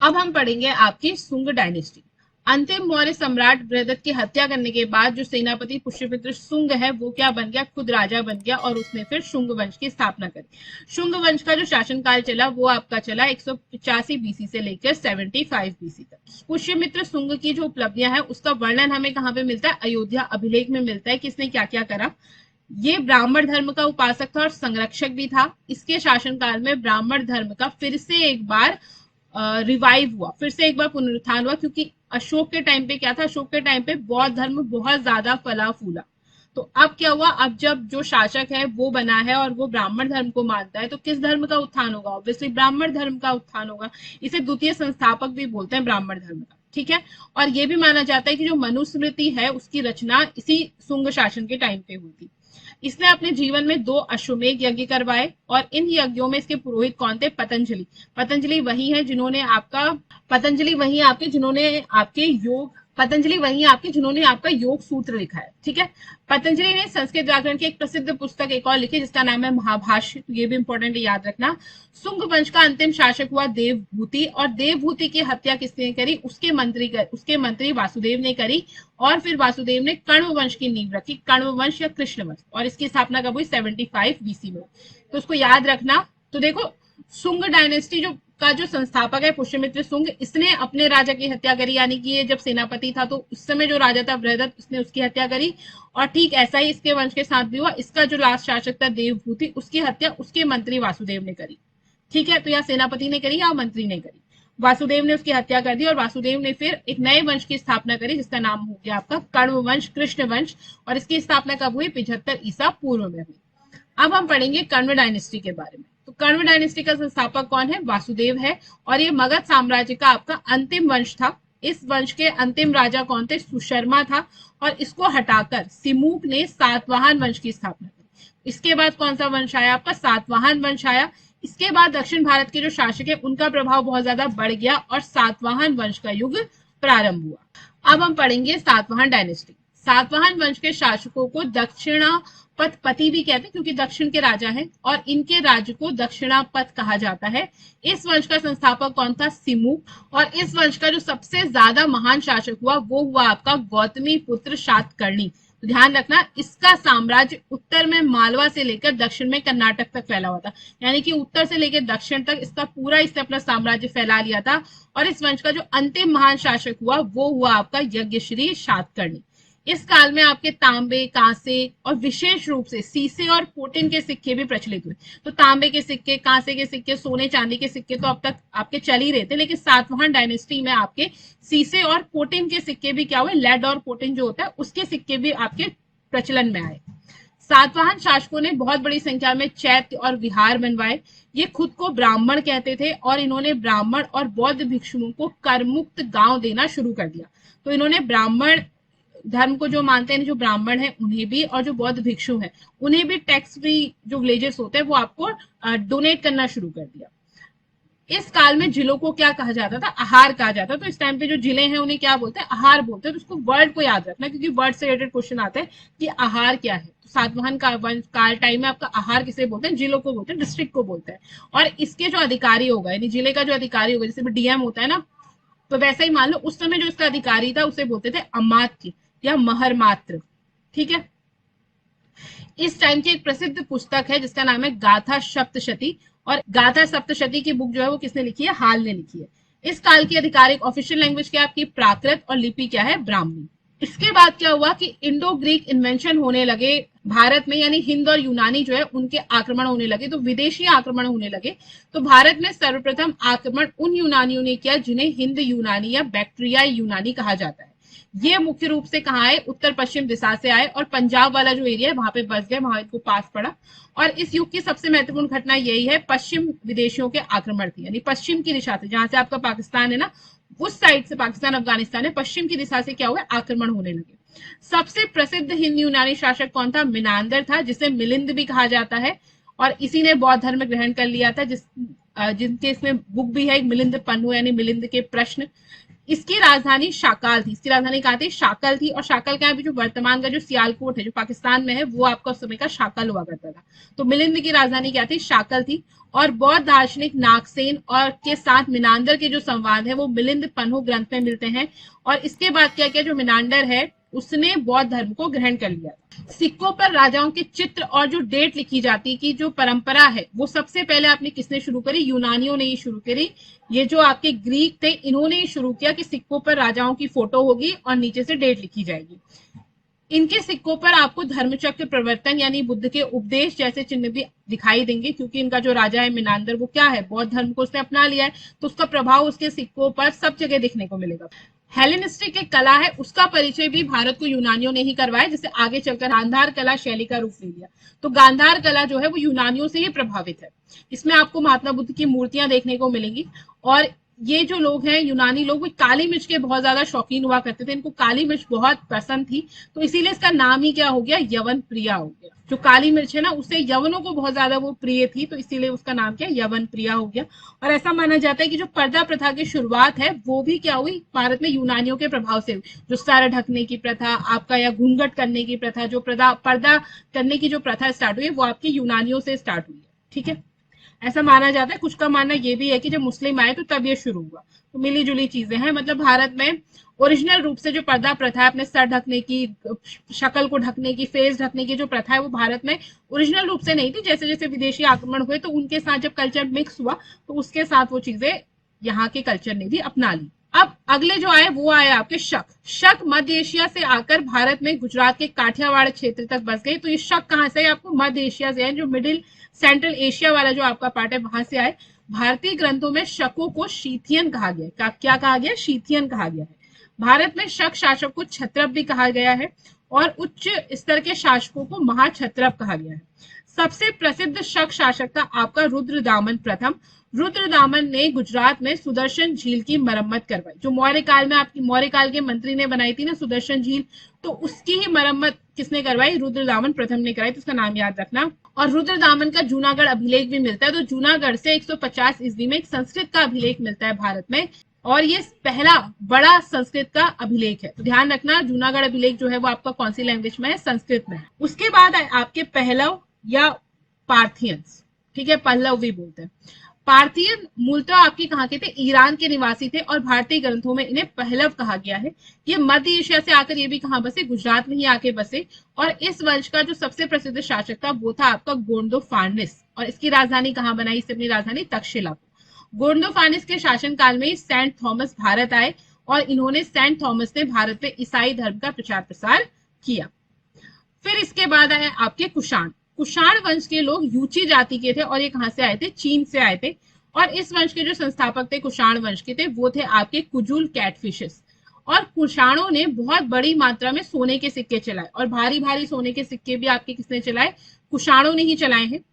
अब हम पढ़ेंगे आपकी शुंग डायनेस्टी। अंतिम मौर्य सम्राट बृहदत्त की हत्या करने के बाद जो सेनापति पुष्यमित्र शुंग है वो क्या बन गया, खुद राजा बन गया और उसने फिर शुंग वंश की स्थापना करी। शुंग वंश का जो शासनकाल चला वो आपका चला 185 बीसी से लेकर 75 बीसी तक। पुष्यमित्र शुंग की जो उपलब्धियां हैं उसका वर्णन हमें कहाँ पे मिलता है, अयोध्या अभिलेख में मिलता है कि इसने क्या क्या करा। ये ब्राह्मण धर्म का उपासक था और संरक्षक भी था। इसके शासनकाल में ब्राह्मण धर्म का फिर से एक बार रिवाइव हुआ, फिर से एक बार पुनरुत्थान हुआ, क्योंकि अशोक के टाइम पे क्या था, अशोक के टाइम पे बौद्ध धर्म बहुत ज्यादा फला फूला। तो अब क्या हुआ, अब जब जो शासक है वो बना है और वो ब्राह्मण धर्म को मानता है तो किस धर्म का उत्थान होगा, ऑब्वियसली ब्राह्मण धर्म का उत्थान होगा। इसे द्वितीय संस्थापक भी बोलते हैं ब्राह्मण धर्म का, ठीक है। और ये भी माना जाता है कि जो मनुस्मृति है उसकी रचना इसी शुंग शासन के टाइम पे हुई थी। इसने अपने जीवन में 2 अश्वमेध यज्ञ करवाए और इन यज्ञों में इसके पुरोहित कौन थे, पतंजलि। पतंजलि वही है जिन्होंने आपका योग सूत्र लिखा है, ठीक है। पतंजलि ने संस्कृत व्याकरण की एक प्रसिद्ध पुस्तक एक और लिखी जिसका नाम है महाभाष्य, ये भी इंपॉर्टेंट है, याद रखना। शुंग वंश का अंतिम शासक हुआ देवभूति, और देवभूति की हत्या किसने करी, उसके मंत्री वासुदेव ने करी। और फिर वासुदेव ने कण्व वंश की नींव रखी, कण्व वंश या कृष्ण वंश, और इसकी स्थापना कब हुई, 75 बीसी में। तो उसको याद रखना। तो देखो, शुंग डायनेस्टी का जो संस्थापक है पुष्यमित्र शुंग, इसने अपने राजा की हत्या करी, यानी कि ये जब सेनापति था तो उस समय जो राजा था बृहदत्त, उसने उसकी हत्या करी। और ठीक ऐसा ही इसके वंश के साथ भी हुआ। इसका जो लास्ट शासक था देवभूति, उसकी हत्या उसके मंत्री वासुदेव ने करी, ठीक है। तो या सेनापति ने करी या मंत्री ने करी, वासुदेव ने उसकी हत्या कर दी और वासुदेव ने फिर एक नए वंश की स्थापना करी जिसका नाम हो गया आपका कण्व वंश, कृष्ण वंश। और इसकी स्थापना कब हुई, 75 ईसा पूर्व में हुई। अब हम पढ़ेंगे कण्व डायनेस्टी के बारे में। तो कण्व डायनेस्टी का संस्थापक कौन है, वासुदेव है, और ये मगध साम्राज्य का आपका अंतिम वंश था। इस वंश के अंतिम राजा कौन थे, सुशर्मा था, और इसको हटाकर सिमुक ने सातवाहन वंश की स्थापना की। इसके बाद कौन सा वंश आया, आपका सातवाहन वंश आया। इसके बाद दक्षिण भारत के जो शासक है उनका प्रभाव बहुत ज्यादा बढ़ गया और सातवाहन वंश का युग प्रारंभ हुआ। अब हम पढ़ेंगे सातवाहन डायनेस्टी। सातवाहन वंश के शासकों को दक्षिणापति भी कहते हैं क्योंकि दक्षिण के राजा हैं, और इनके राज्य को दक्षिणापत कहा जाता है। इस वंश का संस्थापक कौन था, सिमुक। और इस वंश का जो सबसे ज्यादा महान शासक हुआ वो हुआ आपका गौतमी पुत्र शातकर्णी। तो ध्यान रखना, इसका साम्राज्य उत्तर में मालवा से लेकर दक्षिण में कर्नाटक तक फैला हुआ था, यानी कि उत्तर से लेकर दक्षिण तक इसका पूरा इसने अपना साम्राज्य फैला लिया था। और इस वंश का जो अंतिम महान शासक हुआ वो हुआ आपका यज्ञश्री शातकर्णी। इस काल में आपके तांबे, कांसे और विशेष रूप से सीसे और पोटिन के सिक्के भी प्रचलित हुए। तो तांबे के सिक्के, कांसे के सिक्के, सोने चांदी के सिक्के तो अब तक आपके चल ही रहे थे, लेकिन सातवाहन डायनेस्टी में आपके सीसे और पोटिन के सिक्के भी क्या हुए, लेड और पोटिन जो होता है उसके सिक्के भी आपके प्रचलन में आए। सातवाहन शासकों ने बहुत बड़ी संख्या में चैत्य और विहार बनवाए। ये खुद को ब्राह्मण कहते थे और इन्होंने ब्राह्मण और बौद्ध भिक्षुओं को करमुक्त गांव देना शुरू कर दिया। तो इन्होंने ब्राह्मण धर्म को जो मानते हैं, जो ब्राह्मण है उन्हें भी, और जो बौद्ध भिक्षु हैं उन्हें भी टैक्स फ्री जो विलेजेस होते हैं वो आपको डोनेट करना शुरू कर दिया। इस काल में जिलों को क्या कहा जाता था, आहार कहा जाता। तो इस टाइम पे जो जिले हैं उन्हें क्या बोलते हैं, आहार बोलते हैं। तो उसको वर्ड को याद रखना क्योंकि वर्ड से रिलेटेड क्वेश्चन आते हैं कि आहार क्या है। तो सातवाहन काल टाइम में आपका आहार किसे बोलते हैं, जिलों को बोलते हैं, डिस्ट्रिक्ट को बोलते हैं। और इसके जो अधिकारी होगा, यानी जिले का जो अधिकारी होगा, जैसे डीएम होता है ना, तो वैसे ही मान लो उस समय जो इसका अधिकारी था उसे बोलते थे अमात्य या महरमात्र, ठीक है। इस टाइम की एक प्रसिद्ध पुस्तक है जिसका नाम है गाथा सप्तशती, और गाथा सप्तशती की बुक जो है वो किसने लिखी है, हाल ने लिखी है। इस काल की आधिकारिक ऑफिशियल लैंग्वेज क्या है आपकी, प्राकृत, और लिपि क्या है, ब्राह्मी। इसके बाद क्या हुआ कि इंडो ग्रीक इन्वेंशन होने लगे भारत में, यानी हिंद और यूनानी जो है उनके आक्रमण होने लगे, तो विदेशी आक्रमण होने लगे। तो भारत में सर्वप्रथम आक्रमण उन यूनानियों ने किया जिन्हें हिंद यूनानी या बैक्ट्रियाई यूनानी कहा जाता है। ये मुख्य रूप से कहाँ आए, उत्तर पश्चिम दिशा से आए, और पंजाब वाला जो एरिया है वहां पे बस गए, वहां इनको पास पड़ा। और इस युग की सबसे महत्वपूर्ण घटना यही है, पश्चिम विदेशियों के आक्रमण थी, यानी पश्चिम की दिशा से, जहां से आपका पाकिस्तान है ना, उस साइड से पाकिस्तान अफगानिस्तान है, पश्चिम की दिशा से क्या हुआ, आक्रमण होने लगे। सबसे प्रसिद्ध हिंद यूनानी शासक कौन था, मिनांदर था, जिसे मिलिंद भी कहा जाता है, और इसी ने बौद्ध धर्म ग्रहण कर लिया था, जिनके इसमें बुक भी है, मिलिंद पन्नु यानी मिलिंद के प्रश्न। इसकी राजधानी शाकाल थी। इसकी राजधानी कहाँ थी? शाकल थी। और शाकल क्या है? जो वर्तमान का जो सियालकोट है जो पाकिस्तान में है, वो आपका उस समय का शाकल हुआ करता था। तो मिलिंद की राजधानी क्या थी? शाकल थी। और बौद्ध दार्शनिक नागसेन और के साथ मिनांदर के जो संवाद है वो मिलिंद पन्हु ग्रंथ में मिलते हैं। और इसके बाद क्या किया? जो मिनांडर है उसने बौद्ध धर्म को ग्रहण कर लिया। सिक्कों पर राजाओं के चित्र और जो डेट लिखी जाती की जो परंपरा है वो सबसे पहले आपने किसने शुरू करी? यूनानियों ने ही शुरू करी। ये जो आपके ग्रीक थे इन्होंने ही शुरू किया कि सिक्कों पर राजाओं की फोटो होगी और नीचे से डेट लिखी जाएगी। इनके सिक्कों पर आपको धर्मचक्र प्रवर्तन यानी बुद्ध के उपदेश जैसे चिन्ह भी दिखाई देंगे, क्योंकि इनका जो राजा है मिनांदर वो क्या है? बौद्ध धर्म को उसने अपना लिया है, तो उसका प्रभाव उसके सिक्कों पर सब जगह दिखने को मिलेगा। हेलेनिस्टिक एक कला है उसका परिचय भी भारत को यूनानियों ने ही करवाया, जिसे आगे चलकर गांधार कला शैली का रूप ले लिया। तो गांधार कला जो है वो यूनानियों से ही प्रभावित है। इसमें आपको महात्मा बुद्ध की मूर्तियां देखने को मिलेंगी। और ये जो लोग हैं यूनानी लोग, वो काली मिर्च के बहुत ज्यादा शौकीन हुआ करते थे। इनको काली मिर्च बहुत पसंद थी, तो इसीलिए इसका नाम ही क्या हो गया? यवन प्रिया हो गया। जो काली मिर्च है ना उससे यवनों को बहुत ज्यादा वो प्रिय थी, तो इसीलिए उसका नाम क्या? यवन प्रिया हो गया। और ऐसा माना जाता है कि जो पर्दा प्रथा की शुरुआत है वो भी क्या हुई? भारत में यूनानियों के प्रभाव से हुई। जो सर ढकने की प्रथा आपका या घूंघट करने की प्रथा, जो पर्दा करने की जो प्रथा स्टार्ट हुई वो आपकी यूनानियों से स्टार्ट हुई है। ठीक है, ऐसा माना जाता है। कुछ का मानना ये भी है कि जब मुस्लिम आए तो तब ये शुरू हुआ। तो मिली जुली चीजें हैं। मतलब भारत में ओरिजिनल रूप से जो पर्दा प्रथा है, अपने सर ढकने की, शक्ल को ढकने की, फेस ढकने की जो प्रथा है वो भारत में ओरिजिनल रूप से नहीं थी। जैसे जैसे विदेशी आक्रमण हुए तो उनके साथ जब कल्चर मिक्स हुआ तो उसके साथ वो चीजें यहाँ के कल्चर ने भी अपना ली। अब अगले जो आए वो आए आपके शक। शक मध्य एशिया से आकर भारत में गुजरात के काठियावाड़ क्षेत्र तक बस गए। तो ये शक कहाँ से? आपको मध्य एशिया से है, जो मिडिल सेंट्रल एशिया वाला जो आपका पार्ट है वहां से आए। भारतीय ग्रंथों में शकों को शीथियन कहा गया। क्या कहा गया? शीथियन कहा गया है। भारत में शक शासक को क्षत्रप भी कहा गया है और उच्च स्तर के शासकों को महाक्षत्रप कहा गया है। सबसे प्रसिद्ध शक शासक था आपका रुद्रदामन प्रथम। रुद्रदामन ने गुजरात में सुदर्शन झील की मरम्मत करवाई। जो मौर्य काल में आपकी मौर्य काल के मंत्री ने बनाई थी ना सुदर्शन झील, तो उसकी ही मरम्मत किसने करवाई? रुद्रदामन प्रथम ने कराई। तो उसका नाम याद रखना। और रुद्रदामन का जूनागढ़ अभिलेख भी मिलता है। तो जूनागढ़ से 150 ईस्वी में एक संस्कृत का अभिलेख मिलता है भारत में, और ये पहला बड़ा संस्कृत का अभिलेख है। तो ध्यान रखना जूनागढ़ अभिलेख जो है वो आपका कौन सी लैंग्वेज में है? संस्कृत में है। उसके बाद आपके पहलव या पार्थियंस। ठीक है, पल्लव भी बोलते हैं। पार्थियन मूलतः आपके कहाँ के थे? ईरान के निवासी थे और भारतीय ग्रंथों में इन्हें पहलव कहा गया है। ये मध्य एशिया से आकर ये भी कहाँ बसे? गुजरात में ही आके बसे। और इस वंश का जो सबसे प्रसिद्ध शासक था वो था आपका गोंडोफार्निस। और इसकी राजधानी कहाँ बनाई? इससे अपनी राजधानी तक्षशिला। गोंडोफार्निस के शासनकाल में सेंट थॉमस भारत आए और इन्होंने सेंट थॉमस ने भारत में ईसाई धर्म का प्रचार प्रसार किया। फिर इसके बाद आए आपके कुषाण। कुषाण वंश के लोग यूची जाति के थे और ये कहां से आए थे? चीन से आए थे। और इस वंश के जो संस्थापक थे कुषाण वंश के थे वो थे आपके कुजुल कैटफिशेस। और कुषाणों ने बहुत बड़ी मात्रा में सोने के सिक्के चलाए, और भारी भारी सोने के सिक्के भी आपके किसने चलाए? कुषाणों ने ही चलाए हैं।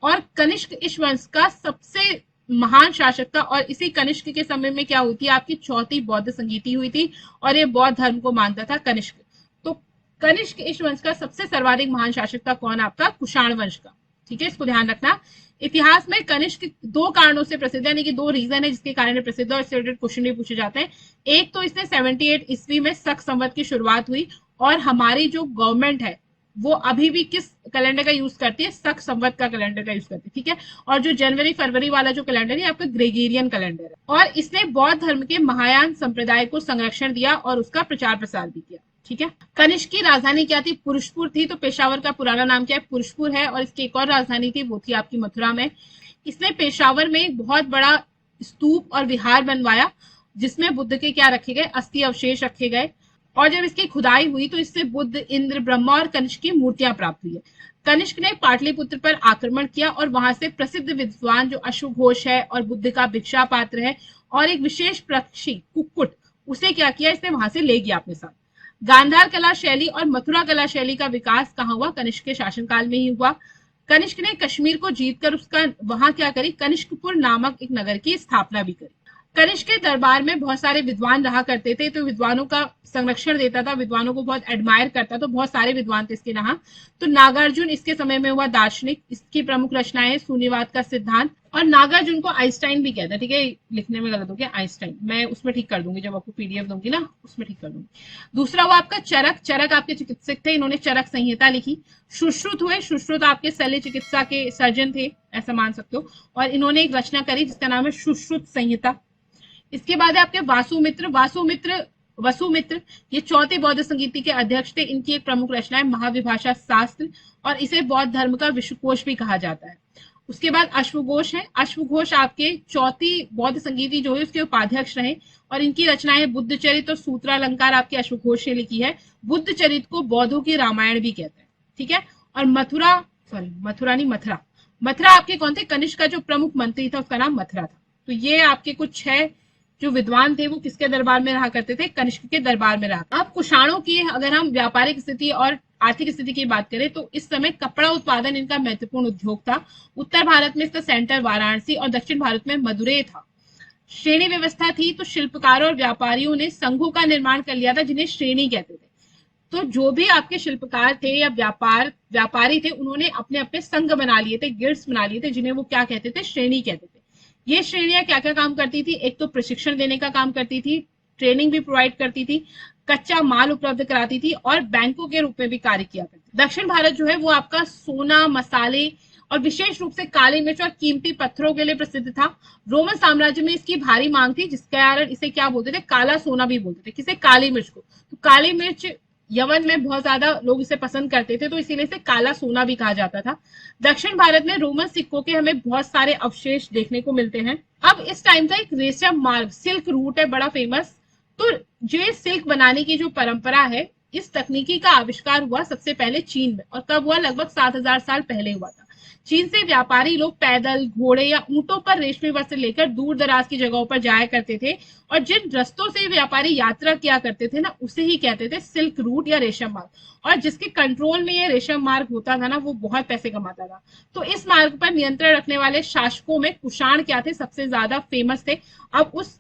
और कनिष्क इस वंश का सबसे महान शासक था। और इसी कनिष्क के समय में क्या हुई थी? आपकी चौथी बौद्ध संगीति हुई थी और ये बौद्ध धर्म को मानता था कनिष्क। तो कनिष्क इस वंश का सबसे सर्वाधिक महान शासक था कौन? आपका कुषाण वंश का। ठीक है, इसको ध्यान रखना। इतिहास में कनिष्क दो कारणों से प्रसिद्ध है, यानी कि दो रीजन है जिसके कारण प्रसिद्ध है और इससे रिलेटेड क्वेश्चन भी पूछे जाते हैं। एक तो इसने 78 ईस्वी में शक संवत की शुरुआत हुई, और हमारी जो गवर्नमेंट है वो अभी भी किस कैलेंडर का यूज करती है? शक संवत का कैलेंडर का यूज करती है। ठीक है, और जो जनवरी फरवरी वाला जो कैलेंडर है आपका ग्रेगोरियन कैलेंडर है। और इसने बौद्ध धर्म के महायान संप्रदाय को संरक्षण दिया और उसका प्रचार प्रसार भी किया। ठीक है, कनिष्क की राजधानी क्या थी? पुरुषपुर थी। तो पेशावर का पुराना नाम क्या है? पुरुषपुर है। और इसकी एक और राजधानी थी वो थी आपकी मथुरा में। इसने पेशावर में एक बहुत बड़ा स्तूप और विहार बनवाया जिसमें बुद्ध के क्या रखे गए? अस्थि अवशेष रखे गए। और जब इसकी खुदाई हुई तो इससे बुद्ध, इंद्र, ब्रह्मा और कनिष्क की मूर्तियां प्राप्त हुई है। कनिष्क ने पाटलिपुत्र पर आक्रमण किया और वहां से प्रसिद्ध विद्वान जो अश्वघोष है और बुद्ध का भिक्षा पात्र है और एक विशेष पक्षी कुक्कुट, उसे क्या किया? इसने वहां से ले गया अपने साथ। गांधार कला शैली और मथुरा कला शैली का विकास कहाँ हुआ? कनिष्क के शासनकाल में ही हुआ। कनिष्क ने कश्मीर को जीतकर उसका वहां क्या करी? कनिष्कपुर नामक एक नगर की स्थापना भी करी। कनिष्क के दरबार में बहुत सारे विद्वान रहा करते थे, तो विद्वानों का संरक्षण देता था, विद्वानों को बहुत एडमायर करता, तो बहुत सारे विद्वान थे इसके यहाँ। तो नागार्जुन इसके समय में हुआ दार्शनिक। इसकी प्रमुख रचनाएं है शून्यवाद का सिद्धांत, और नागार्जुन को आइंस्टाइन भी कहते हैं, ठीक है, लिखने में गलत हो गया, आइंस्टाइन, मैं उसमें ठीक कर दूंगी, जब आपको पीडीएफ दूंगी ना उसमें ठीक कर दूंगी। दूसरा हुआ आपका चरक। चरक आपके चिकित्सक थे, इन्होंने चरक संहिता लिखी। सुश्रुत हुए, सुश्रुत आपके शल्य चिकित्सा के सर्जन थे, ऐसा मान सकते हो, और इन्होंने एक रचना करी जिसका नाम है सुश्रुत संहिता। इसके बाद है आपके वासुमित्र। वसुमित्र ये चौथे बौद्ध संगीति के अध्यक्ष थे। इनकी एक प्रमुख रचना है महाविभाषा शास्त्र, और इसे बौद्ध धर्म का विश्वकोश भी कहा जाता है। उसके बाद अश्वघोष है। अश्वघोष आपके चौथी बौद्ध संगीति जो है उसके उपाध्यक्ष रहे, और इनकी रचनाएं है बुद्ध चरित और सूत्रालंकार आपके अश्वघोष ने लिखी है। बुद्ध चरित को बौद्धों की रामायण भी कहते हैं, ठीक है। और मथुरा आपके कौन थे? कनिष्क का जो प्रमुख मंत्री था उसका नाम मथुरा था। तो ये आपके कुछ 6 जो विद्वान थे वो किसके दरबार में रहा करते थे? कनिष्क के दरबार में रहा। अब कुषाणों की अगर हम व्यापारिक स्थिति और आर्थिक स्थिति की बात करें तो इस समय कपड़ा उत्पादन इनका महत्वपूर्ण उद्योग था। उत्तर भारत में इसका सेंटर वाराणसी और दक्षिण भारत में मदुरै था। श्रेणी व्यवस्था थी, तो शिल्पकारों और व्यापारियों ने संघों का निर्माण कर लिया था जिन्हें श्रेणी कहते थे। तो जो भी आपके शिल्पकार थे या व्यापारी थे, उन्होंने अपने अपने संघ बना लिए थे, गिल्ड्स बना लिए थे, जिन्हें वो क्या कहते थे? श्रेणी कहते थे। ये श्रेणियां क्या क्या काम करती थी? एक तो प्रशिक्षण देने का काम करती थी, ट्रेनिंग भी प्रोवाइड करती थी, कच्चा माल उपलब्ध कराती थी, और बैंकों के रूप में भी कार्य किया करती थी। दक्षिण भारत जो है वो आपका सोना, मसाले और विशेष रूप से काली मिर्च और कीमती पत्थरों के लिए प्रसिद्ध था। रोमन साम्राज्य में इसकी भारी मांग थी, जिसके कारण इसे क्या बोलते थे? काला सोना भी बोलते थे। किसे? काली मिर्च को। तो काली मिर्च यमन में बहुत ज्यादा लोग इसे पसंद करते थे, तो इसीलिए इसे काला सोना भी कहा जाता था। दक्षिण भारत में रोमन सिक्कों के हमें बहुत सारे अवशेष देखने को मिलते हैं। अब इस टाइम का एक रेशम मार्ग, सिल्क रूट है, बड़ा फेमस। तो जो सिल्क बनाने की जो परंपरा है, इस तकनीकी का आविष्कार हुआ सबसे पहले चीन में, और कब हुआ? लगभग 7000 साल पहले हुआ था। चीन से व्यापारी लोग पैदल, घोड़े या ऊंटों पर रेशमी वस्त्र लेकर दूर दराज की जगहों पर जाया करते थे, और जिन रस्तों से व्यापारी यात्रा किया करते थे ना, उसे ही कहते थे सिल्क रूट या रेशम मार्ग। और जिसके कंट्रोल में ये रेशम मार्ग होता था ना, वो बहुत पैसे कमाता था। तो इस मार्ग पर नियंत्रण रखने वाले शासकों में कुषाण क्या थे? सबसे ज्यादा फेमस थे। अब उस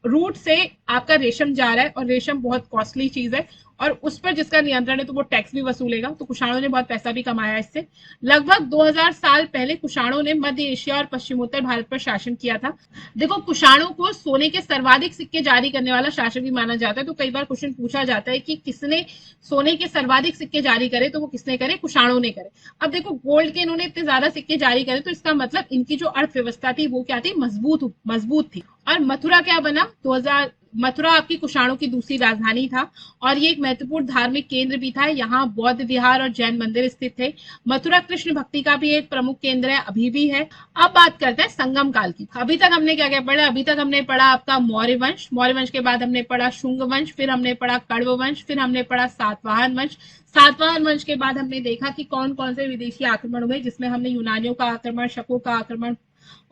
रूट से आपका रेशम जा रहा है, और रेशम बहुत कॉस्टली चीज है, और उस पर जिसका नियंत्रण है तो वो टैक्स भी वसूलेगा। तो कुषाणों ने बहुत पैसा भी कमाया इससे। लगभग 2000 साल पहले कुषाणों ने मध्य एशिया और पश्चिमोत्तर भारत पर शासन किया था। देखो, कुषाणों को सोने के सर्वाधिक सिक्के जारी करने वाला शासक भी माना जाता है। तो कई बार क्वेश्चन पूछा जाता है कि किसने सोने के सर्वाधिक सिक्के जारी करे, तो वो किसने करे? कुषाणों ने करे। अब देखो, गोल्ड के इन्होंने इतने ज्यादा सिक्के जारी करे, तो इसका मतलब इनकी जो अर्थव्यवस्था थी वो क्या थी? मजबूत थी। और मथुरा क्या बना? मथुरा आपकी कुषाणों की दूसरी राजधानी था, और ये एक महत्वपूर्ण धार्मिक केंद्र भी था। यहाँ बौद्ध विहार और जैन मंदिर स्थित थे। मथुरा कृष्ण भक्ति का भी एक प्रमुख केंद्र है, अभी भी है। अब बात करते हैं संगम काल की। अभी तक हमने क्या क्या पढ़ा? अभी तक हमने पढ़ा आपका मौर्य वंश। मौर्य वंश के बाद हमने पढ़ा शुंग वंश, फिर हमने पढ़ा कण्व वंश, फिर हमने पढ़ा सातवाहन वंश। सातवाहन वंश के बाद हमने देखा कि कौन कौन से विदेशी आक्रमण हुए, जिसमें हमने यूनानियों का आक्रमण, शकों का आक्रमण,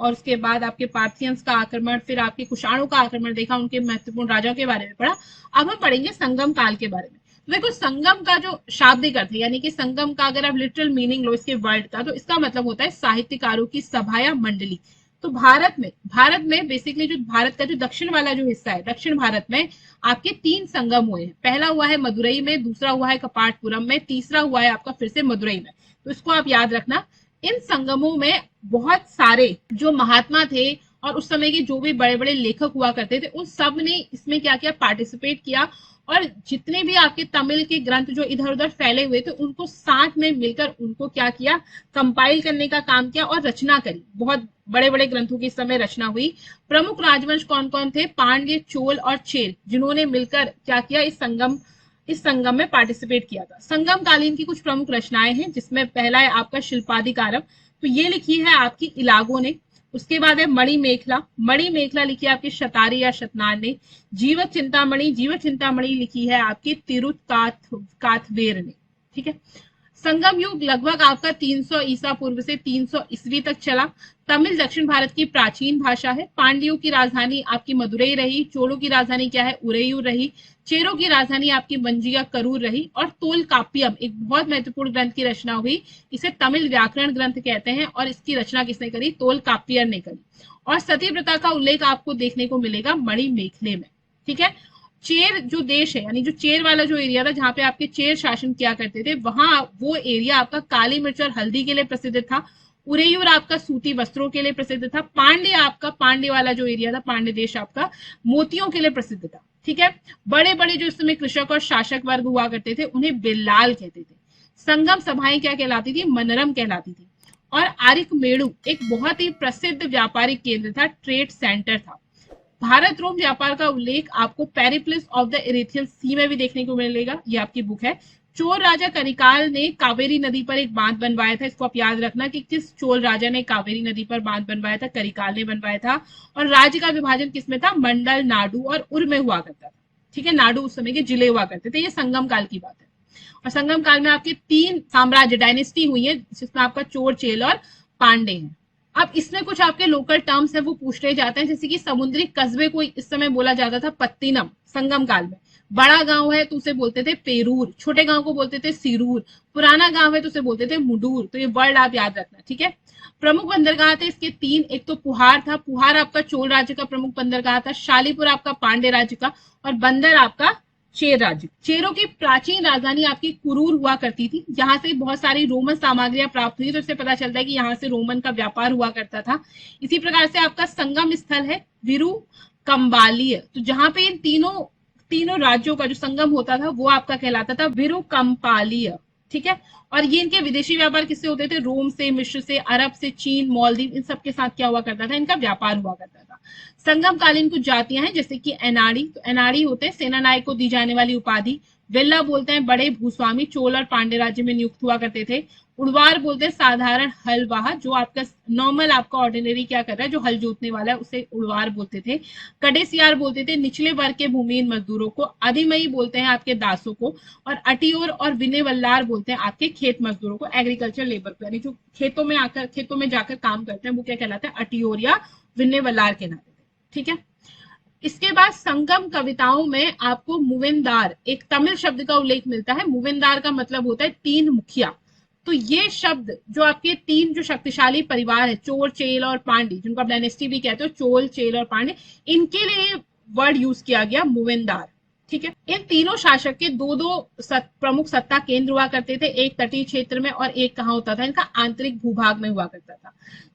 और उसके बाद आपके पार्थियंस का आक्रमण, फिर आपके कुषाणों का आक्रमण देखा, उनके महत्वपूर्ण राजाओं के बारे में पढ़ा। अब हम पढ़ेंगे संगम काल के बारे में। तो देखो, संगम का जो शाब्दिक अर्थ है, यानी कि संगम का अगर आप लिटरल मीनिंग लो इसके वर्ड का, तो इसका मतलब होता है साहित्यकारों की सभा या मंडली। तो भारत में बेसिकली जो भारत का जो दक्षिण वाला जो हिस्सा है, दक्षिण भारत में आपके 3 संगम हुए हैं। पहला हुआ है मदुरई में, दूसरा हुआ है कपाटपुरम में, तीसरा हुआ है आपका फिर से मदुरई में। तो इसको आप याद रखना। इन संगमों में बहुत सारे जो महात्मा थे और उस समय के जो भी बड़े बड़े लेखक हुआ करते थे, उन सब ने इसमें क्या किया? पार्टिसिपेट किया। और जितने भी आपके तमिल के ग्रंथ जो इधर उधर फैले हुए थे, उनको साथ में मिलकर उनको क्या किया? कंपाइल करने का काम किया और रचना करी। बहुत बड़े बड़े ग्रंथों की इस समय रचना हुई। प्रमुख राजवंश कौन कौन थे? पांड्य, चोल और चेर, जिन्होंने मिलकर क्या किया? इस संगम में पार्टिसिपेट किया था। संगम कालीन की कुछ प्रमुख रचनाएं हैं, जिसमें पहला है आपका शिल्पाधिकारम। तो ये लिखी है आपकी इलागो ने। उसके बाद है मणिमेखला लिखी है आपकी शतारी या शतनार ने। जीवत चिंतामणि लिखी है आपकी तिरुत काथवेर ने। ठीक है। संगम युग लगभग आपका 300 ईसा पूर्व से 300 ईस्वी तक चला। तमिल दक्षिण भारत की प्राचीन भाषा है। पांड्यों की राजधानी आपकी मदुरई रही। चोलों की राजधानी क्या है, उरेयूर रही। चेरों की राजधानी आपकी मंजिया करूर रही। और तोलकाप्पियम एक बहुत महत्वपूर्ण ग्रंथ की रचना हुई, इसे तमिल व्याकरण ग्रंथ कहते हैं और इसकी रचना किसने करी, तोलकाप्पियर ने करी। और सती प्रथा का उल्लेख आपको देखने को मिलेगा मणिमेखले में। ठीक है, चेर जो देश है, यानी जो चेर वाला जो एरिया था जहां पे आपके चेर शासन किया करते थे, वहां वो एरिया आपका काली मिर्च और हल्दी के लिए प्रसिद्ध था। उरेयूर आपका सूती वस्त्रों के लिए प्रसिद्ध था। पांडे आपका, पांडे वाला जो एरिया था, पांडे देश आपका मोतियों के लिए प्रसिद्ध था। ठीक है, बड़े बड़े जो इस समय कृषक और शासक वर्ग हुआ करते थे उन्हें बिल्लाल कहते थे। संगम सभाएं क्या कहलाती थी, मनरम कहलाती थी। और आरिक मेड़ू एक बहुत ही प्रसिद्ध व्यापारिक केंद्र था, ट्रेड सेंटर था। भारत रोम व्यापार का उल्लेख आपको पेरिप्लस ऑफ द इरेथियन सी में भी देखने को मिलेगा, ये आपकी बुक है। चोल राजा करिकाल ने कावेरी नदी पर एक बांध बनवाया था। इसको आप याद रखना कि किस चोल राजा ने कावेरी नदी पर बांध बनवाया था, करिकाल ने बनवाया था। और राज्य का विभाजन किसमें था, मंडल, नाडु और उर में हुआ करता था। ठीक है, नाडु उस समय के जिले हुआ करते थे। ये संगम काल की बात है। और संगम काल में आपके 3 साम्राज्य डायनेस्टी हुई है, जिसमें आपका चोर, चेल और पांडे हैं। अब इसमें कुछ आपके लोकल टर्म्स है वो पूछे जाते हैं, जैसे कि समुद्री कस्बे को इस समय बोला जाता था पत्तीनम संगम काल में। बड़ा गांव है तो उसे बोलते थे पेरूर, छोटे गांव को बोलते थे सिरूर, पुराना गांव है तो उसे बोलते थे मुडूर। तो ये वर्ड आप याद रखना। ठीक है, प्रमुख बंदरगाह थे इसके 3। एक तो पुहार था, पुहार आपका चोल राज्य का प्रमुख बंदरगाह था। शालीपुर आपका पांडे राज्य का। और बंदर आपका चेर राज्य। चेरों की प्राचीन राजधानी आपकी कुरूर हुआ करती थी। यहाँ से बहुत सारी रोमन सामग्रियां प्राप्त हुई, तो इससे पता चलता है कि यहाँ से रोमन का व्यापार हुआ करता था। इसी प्रकार से आपका संगम स्थल है विरुकंबालिय, तो जहां पे इन तीनों राज्यों का जो संगम होता था वो आपका कहलाता था विरुकंपालिय। ठीक है, और ये इनके विदेशी व्यापार किससे होते थे, रोम से, मिस्र से, अरब से, चीन, मालदीव, इन सब के साथ क्या हुआ करता था, इनका व्यापार हुआ करता था। संगम कालीन कुछ जातियां हैं, जैसे कि एनाड़ी, तो एनाड़ी होते हैं सेना नायक को दी जाने वाली उपाधि। वेल्ला बोलते हैं बड़े भूस्वामी, चोल और पांडे राज्य में नियुक्त हुआ करते थे। उड़वार बोलते हैं साधारण हलवाह, जो आपका नॉर्मल आपका ऑर्डिनरी क्या कर रहा है, जो हल जोतने वाला है, उसे उड़वार बोलते थे। कडेसियार बोलते थे निचले वर्ग के भूमिहीन मजदूरों को। अधिमई बोलते हैं आपके दासों को। और अटियोर और विनेवल्लार बोलते हैं आपके खेत मजदूरों को, एग्रीकल्चर लेबर को, यानी जो खेतों में जाकर काम करते हैं वो क्या कहलाते हैं, अटियोर या विनेवल्लार कहलाते थे। ठीक है, इसके बाद संगम कविताओं में आपको मुविंदार एक तमिल शब्द का उल्लेख मिलता है। मुविंदार का मतलब होता है 3 मुखिया। तो ये शब्द जो आपके 3 जो शक्तिशाली परिवार है, चोर, चेल और पांडे, जिनको आप डायनेस्टी भी कहते हो, चोल, चेल और पांडे, इनके लिए वर्ड यूज किया गया मुविंदार। ठीक है, इन तीनों शासक के दो प्रमुख सत्ता केंद्र हुआ करते थे, एक तटीय क्षेत्र में और एक कहाँ होता था, इनका आंतरिक भूभाग में हुआ करता था।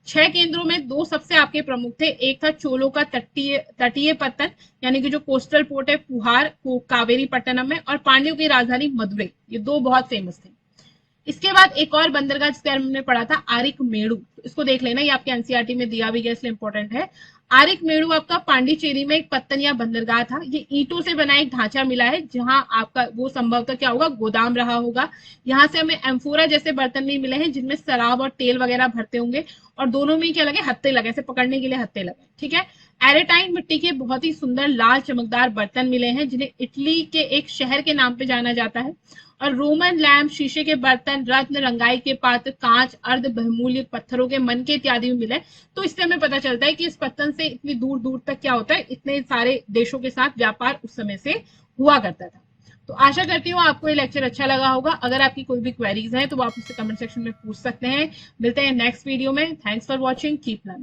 6 केंद्रों में 2 सबसे आपके प्रमुख थे। एक था चोलों का तटीय पत्तन, यानी कि जो कोस्टल पोर्ट है पुहार को कावेरी पट्टनम में, और पांड्यों की राजधानी मदुरई। ये 2 बहुत फेमस थे। इसके बाद एक और बंदरगाह जिसके बारे में हमने पढ़ा था आरिक मेड़ू, तो इसको देख लेना, ये आपके एनसीईआरटी में दिया भी गया, इसलिए इंपॉर्टेंट है। आरिक मेड़ू आपका पांडिचेरी में एक पत्तन या बंदरगाह था। ये ईंटों से बना एक ढांचा मिला है, जहां आपका वो संभवतः क्या होगा, गोदाम रहा होगा। यहाँ से हमें एम्फोरा जैसे बर्तन भी मिले हैं, जिनमें शराब और तेल वगैरह भरते होंगे। और दोनों में क्या लगे, हत्थे लगे, ऐसे पकड़ने के लिए हत्थे लगे। ठीक है, एरेटाइन मिट्टी के बहुत ही सुंदर लाल चमकदार बर्तन मिले हैं, जिन्हें इटली के एक शहर के नाम पे जाना जाता है। और रोमन लैम्प, शीशे के बर्तन, रत्न, रंगाई के पात्र, कांच, अर्ध बहुमूल्य पत्थरों के मनके इत्यादि भी मिले। तो इससे हमें पता चलता है कि इस पत्तन से इतनी दूर दूर तक क्या होता है, इतने सारे देशों के साथ व्यापार उस समय से हुआ करता था। तो आशा करती हूँ आपको ये लेक्चर अच्छा लगा होगा। अगर आपकी कोई भी क्वेरीज है तो आप मुझसे कमेंट सेक्शन में पूछ सकते हैं। मिलते हैं नेक्स्ट वीडियो में। Thanks for watching, keep learning.